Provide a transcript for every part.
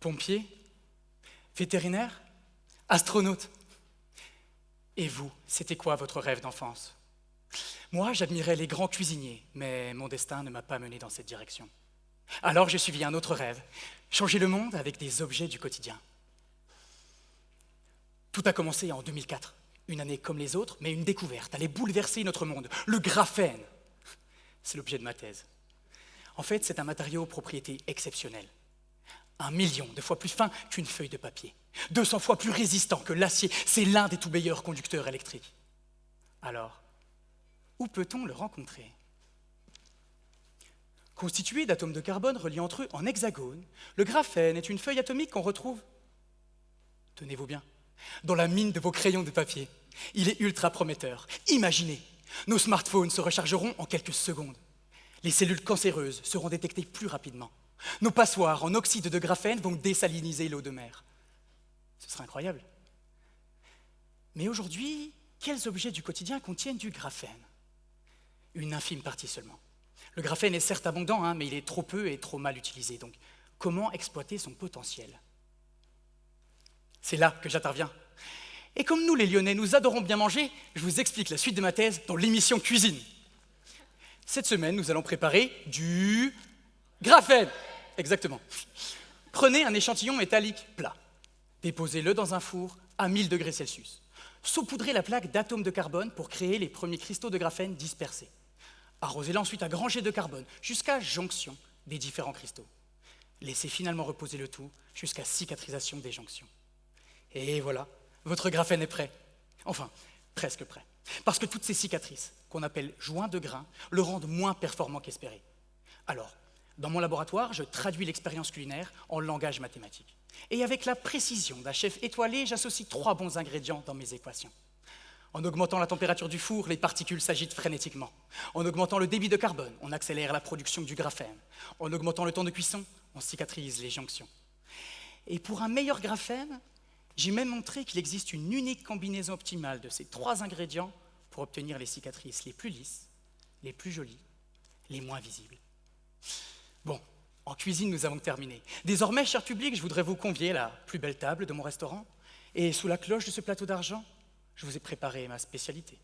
Pompier? Vétérinaire? Astronaute? Et vous, c'était quoi votre rêve d'enfance? Moi, j'admirais les grands cuisiniers, mais mon destin ne m'a pas mené dans cette direction. Alors j'ai suivi un autre rêve, changer le monde avec des objets du quotidien. Tout a commencé en 2004, une année comme les autres, mais une découverte allait bouleverser notre monde, le graphène. C'est l'objet de ma thèse. En fait, c'est un matériau aux propriétés exceptionnelles. 1 million de fois plus fin qu'une feuille de papier, 200 fois plus résistant que l'acier, c'est l'un des tout meilleurs conducteurs électriques. Alors, où peut-on le rencontrer? Constitué d'atomes de carbone reliés entre eux en hexagone, le graphène est une feuille atomique qu'on retrouve, tenez-vous bien, dans la mine de vos crayons de papier. Il est ultra prometteur. Imaginez, nos smartphones se rechargeront en quelques secondes. Les cellules cancéreuses seront détectées plus rapidement. Nos passoires en oxyde de graphène vont désaliniser l'eau de mer. Ce serait incroyable. Mais aujourd'hui, quels objets du quotidien contiennent du graphène? Une infime partie seulement. Le graphène est certes abondant, mais il est trop peu et trop mal utilisé. Donc, comment exploiter son potentiel? C'est là que j'interviens. Et comme nous, les Lyonnais, nous adorons bien manger, je vous explique la suite de ma thèse dans l'émission Cuisine. Cette semaine, nous allons préparer du graphène. Exactement. Prenez un échantillon métallique plat. Déposez-le dans un four à 1000 degrés Celsius. Saupoudrez la plaque d'atomes de carbone pour créer les premiers cristaux de graphène dispersés. Arrosez-la ensuite à grands jets de carbone jusqu'à jonction des différents cristaux. Laissez finalement reposer le tout jusqu'à cicatrisation des jonctions. Et voilà, votre graphène est prêt. Enfin, presque prêt. Parce que toutes ces cicatrices, qu'on appelle joints de grains, le rendent moins performant qu'espéré. Alors, dans mon laboratoire, je traduis l'expérience culinaire en langage mathématique. Et avec la précision d'un chef étoilé, j'associe 3 bons ingrédients dans mes équations. En augmentant la température du four, les particules s'agitent frénétiquement. En augmentant le débit de carbone, on accélère la production du graphène. En augmentant le temps de cuisson, on cicatrise les jonctions. Et pour un meilleur graphène, j'ai même montré qu'il existe une unique combinaison optimale de ces 3 ingrédients pour obtenir les cicatrices les plus lisses, les plus jolies, les moins visibles. Bon, en cuisine, nous avons terminé. Désormais, cher public, je voudrais vous convier à la plus belle table de mon restaurant. Et sous la cloche de ce plateau d'argent, je vous ai préparé ma spécialité.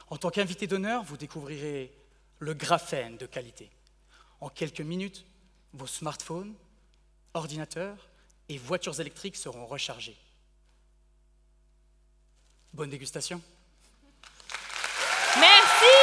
En tant qu'invité d'honneur, vous découvrirez le graphène de qualité. En quelques minutes, vos smartphones, ordinateurs et voitures électriques seront rechargés. Bonne dégustation. Merci!